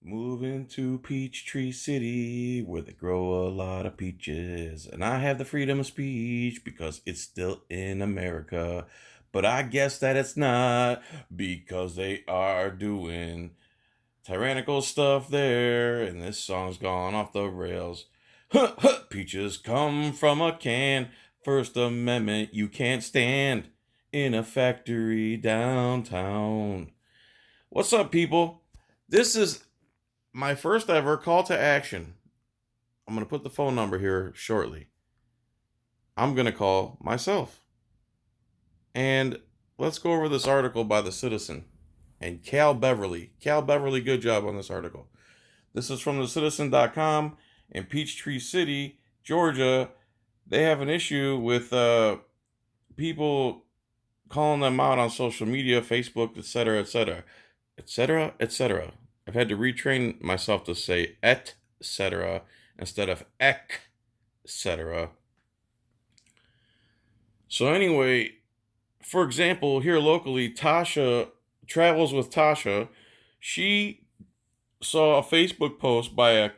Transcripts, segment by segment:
Moving to Peachtree City where they grow a lot of peaches. And I have the freedom of speech because it's still in America. But I guess that it's not because they are doing tyrannical stuff there. And this song's gone off the rails. Huh, huh, peaches come from a can. First Amendment you can't stand in a factory downtown. What's up, people? This is my first ever call to action. I'm going to put the phone number here shortly. I'm going to call myself. And let's go over this article by The Citizen and Cal Beverly. Cal Beverly, good job on this article. This is from thecitizen.com. In Peachtree City, Georgia, they have an issue with people calling them out on social media, Facebook, etc., etc., etc., etc. I've had to retrain myself to say etc. instead of etc. So anyway, for example, here locally, Tasha travels with Tasha. She saw a Facebook post by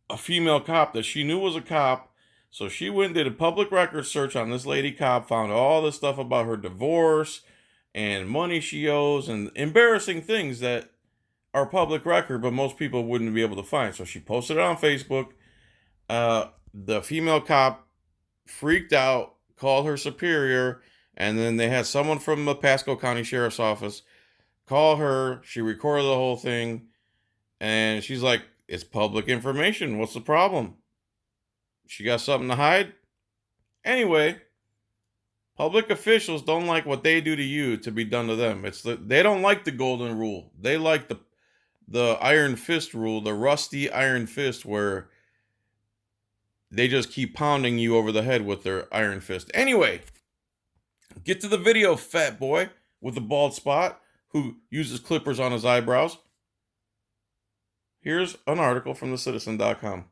a female cop that she knew was a cop. So she went and did a public record search on this lady cop, found all this stuff about her divorce and money she owes and embarrassing things that are public record, but most people wouldn't be able to find. So she posted it on Facebook. The female cop freaked out, called her superior, and then they had someone from the Pasco County Sheriff's Office call her. She recorded the whole thing, and she's like, it's public information. What's the problem? She got something to hide? Anyway, public officials don't like what they do to you to be done to them. They don't like the golden rule. They like the iron fist rule, the rusty iron fist, where they just keep pounding you over the head with their iron fist. Anyway, get to the video, fat boy with the bald spot who uses clippers on his eyebrows. Here's an article from thecitizen.com.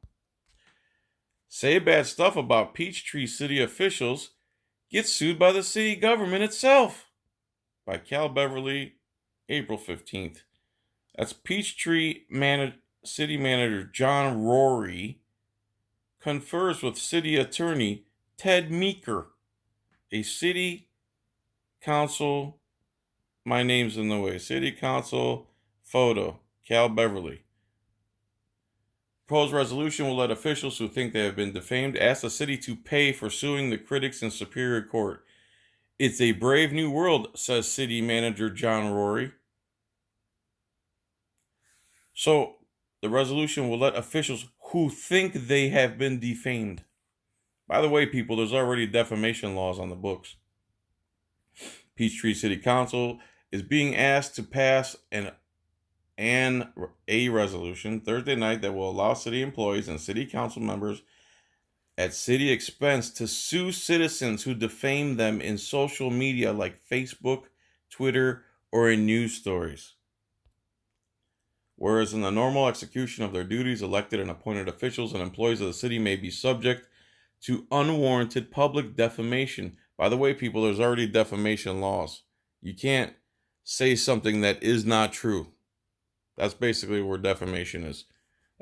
Say bad stuff about Peachtree City officials, get sued by the city government itself. By Cal Beverly, April 15th. That's Peachtree City Manager John Rory confers with City Attorney Ted Meeker, a City Council, my name's in the way, City Council photo, Cal Beverly. Proposed resolution will let officials who think they have been defamed ask the city to pay for suing the critics in Superior Court. It's a brave new world, says City Manager John Rory. So, the resolution will let officials who think they have been defamed. By the way, people, there's already defamation laws on the books. Peachtree City Council is being asked to pass a resolution Thursday night that will allow city employees and city council members at city expense to sue citizens who defame them in social media like Facebook, Twitter, or in news stories. Whereas in the normal execution of their duties, elected and appointed officials and employees of the city may be subject to unwarranted public defamation. By the way, people, there's already defamation laws. You can't say something that is not true. That's basically where defamation is.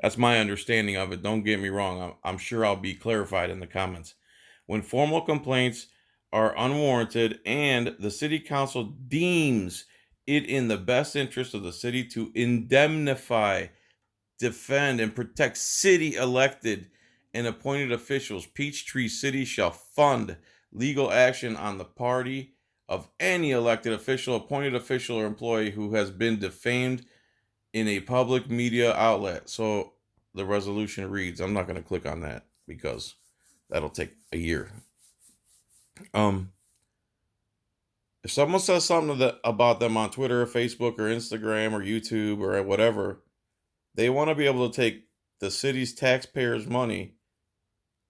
That's my understanding of it. Don't get me wrong. I'm sure I'll be clarified in the comments. When formal complaints are unwarranted and the city council deems it in the best interest of the city to indemnify, defend, and protect city elected and appointed officials, Peachtree City shall fund legal action on the party of any elected official, appointed official, or employee who has been defamed in a public media outlet. So the resolution reads, I'm not going to click on that because that'll take a year. If someone says something about them on Twitter or Facebook or Instagram or YouTube or whatever, they want to be able to take the city's taxpayers' money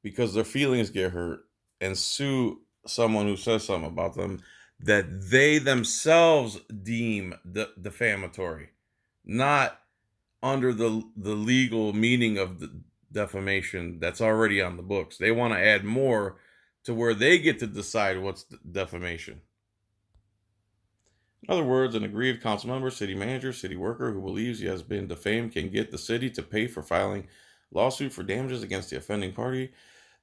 because their feelings get hurt and sue someone who says something about them that they themselves deem defamatory, not under the legal meaning of the defamation that's already on the books. They want to add more to where they get to decide what's defamation. In other words, an aggrieved council member, city manager, city worker who believes he has been defamed can get the city to pay for filing lawsuit for damages against the offending party.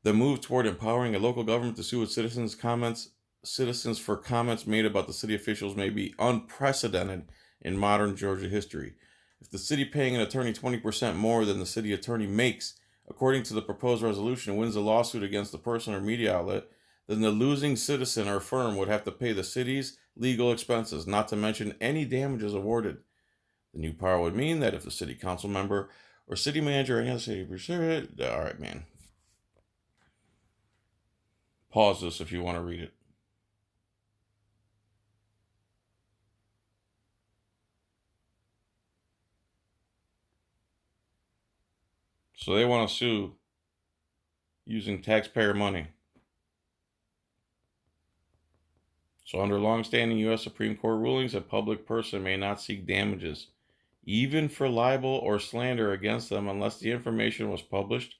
The move toward empowering a local government to sue its citizens for comments made about the city officials may be unprecedented in modern Georgia history. If the city paying an attorney 20% more than the city attorney makes, according to the proposed resolution, wins a lawsuit against the person or media outlet, then the losing citizen or firm would have to pay the city's legal expenses, not to mention any damages awarded. The new power would mean that if the city council member or city manager or any other city, all right, man. Pause this if you want to read it. So they want to sue using taxpayer money. So under long-standing U.S. Supreme Court rulings, a public person may not seek damages, even for libel or slander against them, unless the information was published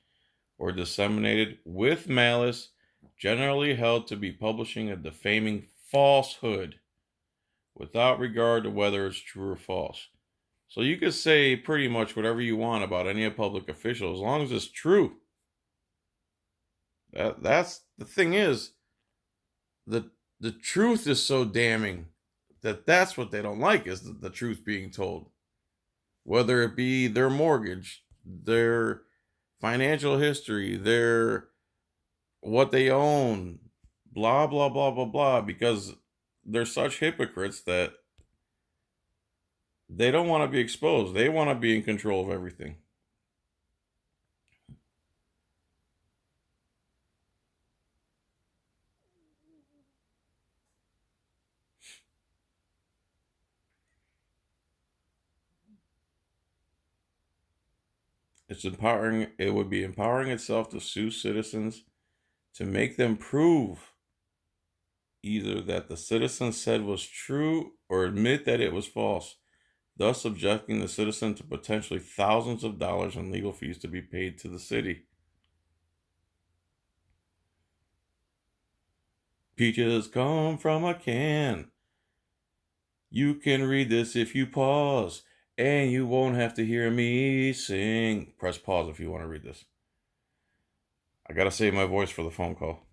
or disseminated with malice, generally held to be publishing a defaming falsehood, without regard to whether it's true or false. So you could say pretty much whatever you want about any public official as long as it's true. That's the thing is, the truth is so damning that's what they don't like, is the truth being told. Whether it be their mortgage, their financial history, their what they own, blah, blah, blah, blah, blah, because they're such hypocrites that they don't want to be exposed. They want to be in control of everything. It would be empowering itself to sue citizens to make them prove either that the citizen said was true or admit that it was false, thus subjecting the citizen to potentially thousands of dollars in legal fees to be paid to the city. Peaches come from a can. You can read this if you pause, and you won't have to hear me sing. Press pause if you want to read this. I gotta save my voice for the phone call.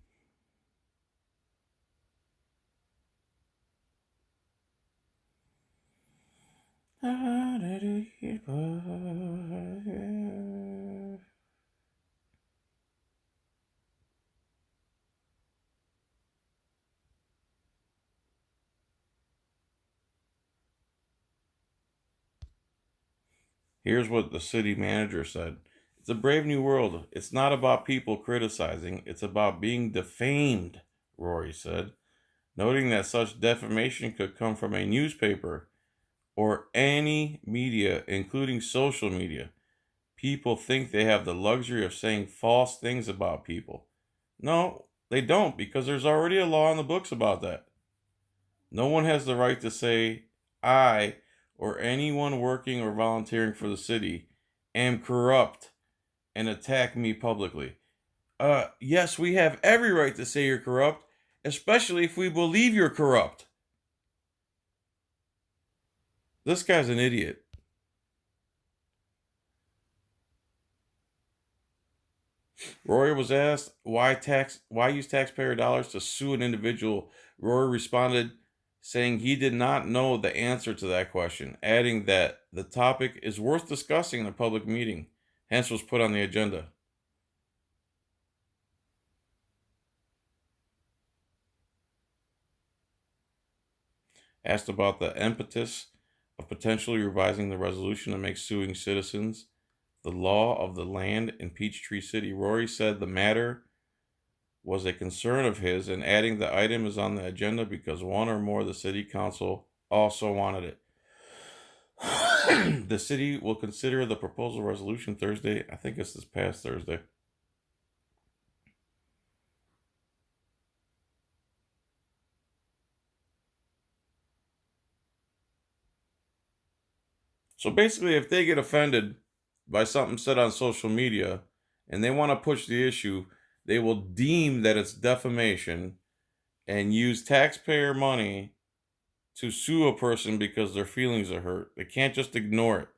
Here's what the city manager said. It's a brave new world. It's not about people criticizing. It's about being defamed, Rory said, noting that such defamation could come from a newspaper or any media, including social media. People think they have the luxury of saying false things about people. No, they don't, because there's already a law in the books about that. No one has the right to say, I, or anyone working or volunteering for the city, am corrupt and attack me publicly. Yes, we have every right to say you're corrupt, especially if we believe you're corrupt. This guy's an idiot. Rory was asked why use taxpayer dollars to sue an individual. Rory responded saying he did not know the answer to that question, adding that the topic is worth discussing in a public meeting, hence was put on the agenda. Asked about the impetus of potentially revising the resolution to make suing citizens the law of the land in Peachtree City, Rory said the matter was a concern of his, and adding the item is on the agenda because one or more of the city council also wanted it. The city will consider the proposal resolution Thursday. I think it's this past Thursday. So basically, if they get offended by something said on social media and they want to push the issue, they will deem that it's defamation and use taxpayer money to sue a person because their feelings are hurt. They can't just ignore it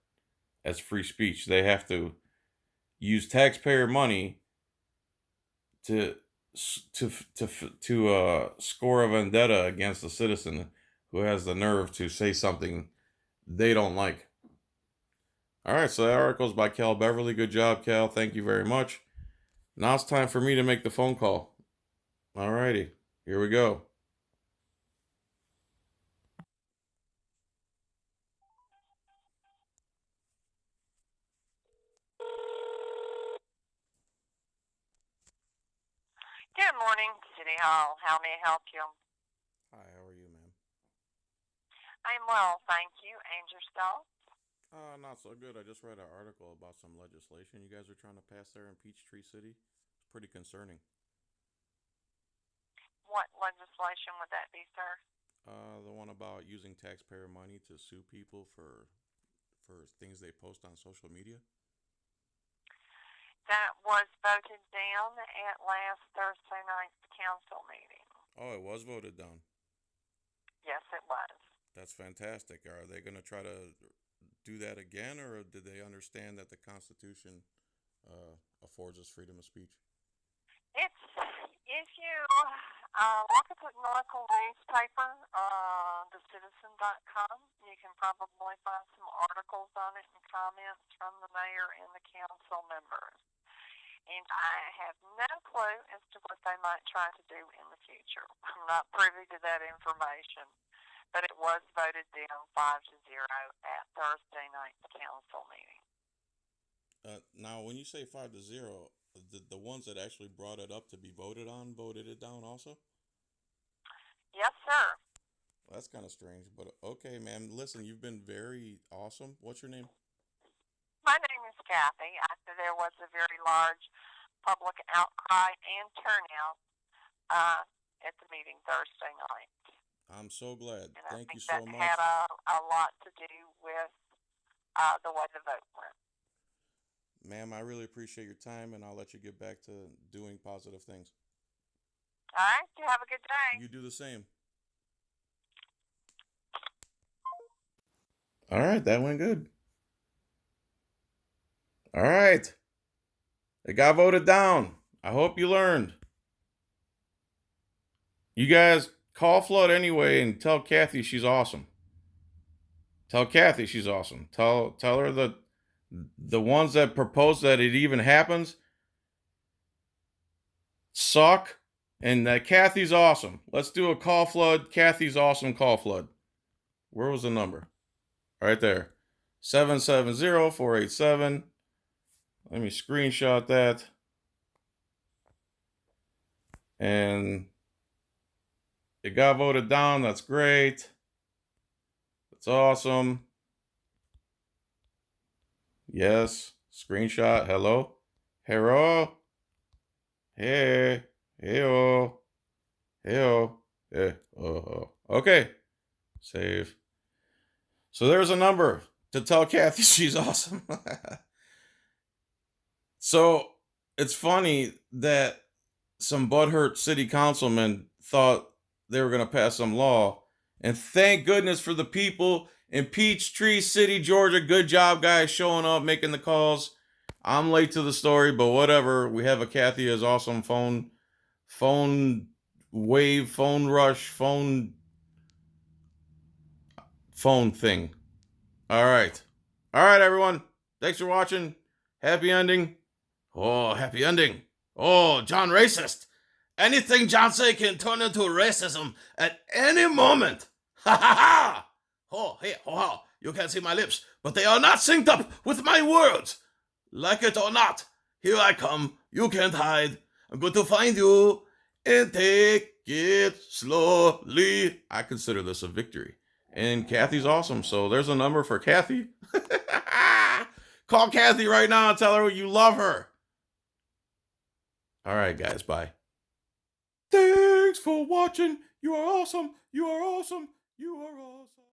as free speech. They have to use taxpayer money to score a vendetta against a citizen who has the nerve to say something they don't like. All right, so that article is by Cal Beverly. Good job, Cal. Thank you very much. Now it's time for me to make the phone call. All righty, here we go. Good morning, City Hall. How may I help you? Hi, how are you, ma'am? I'm well, thank you. And yourself? Not so good. I just read an article about some legislation you guys are trying to pass there in Peachtree City. It's pretty concerning. What legislation would that be, sir? The one about using taxpayer money to sue people for things they post on social media. That was voted down at last Thursday night's council meeting. Oh, it was voted down. Yes, it was. That's fantastic. Are they going to try to do that again, or did they understand that the Constitution affords us freedom of speech? If you look at the local newspaper, thecitizen.com, you can probably find some articles on it and comments from the mayor and the council members. And I have no clue as to what they might try to do in the future. I'm not privy to that information, but it was voted down 5-0 at Thursday night's council meeting. Now, when you say 5-0, the ones that actually brought it up to be voted on voted it down also? Yes, sir. Well, that's kind of strange, but okay, ma'am. Listen, you've been very awesome. What's your name? My name is Kathy. After there was a very large public outcry and turnout at the meeting Thursday night. I'm so glad. And Thank you I so think much. that had a lot to do with the way the vote went. Ma'am, I really appreciate your time, and I'll let you get back to doing positive things. All right. You have a good day. You do the same. All right, that went good. All right. It got voted down. I hope you learned. You guys call Flood anyway and tell Kathy she's awesome. Tell Kathy she's awesome. Tell her that the ones that propose that it even happens suck and that Kathy's awesome. Let's do a call Flood. Kathy's awesome call Flood. Where was the number? Right there. 770-487. Let me screenshot that. And it got voted down. That's great. That's awesome. Yes. Screenshot. Hello. Hello. Hey. Heyo. Heyo. Hey. Oh. Okay. Save. So there's a number to tell Kathy she's awesome. So it's funny that some butthurt city councilmen thought they were going to pass some law. And thank goodness for the people in Peachtree City, Georgia. Good job, guys, showing up, making the calls. I'm late to the story, but whatever. We have a Kathy as awesome phone wave, phone rush, phone thing. All right, everyone. Thanks for watching. Happy ending. Oh, happy ending. Oh, John racist. Anything John say can turn into racism at any moment. Ha ha ha! Oh, hey, oh, you can see my lips, but they are not synced up with my words. Like it or not, here I come. You can't hide. I'm going to find you and take it slowly. I consider this a victory. And Kathy's awesome, so there's a number for Kathy. Call Kathy right now and tell her you love her. All right, guys, bye. Thanks for watching. You are awesome. You are awesome. You are awesome.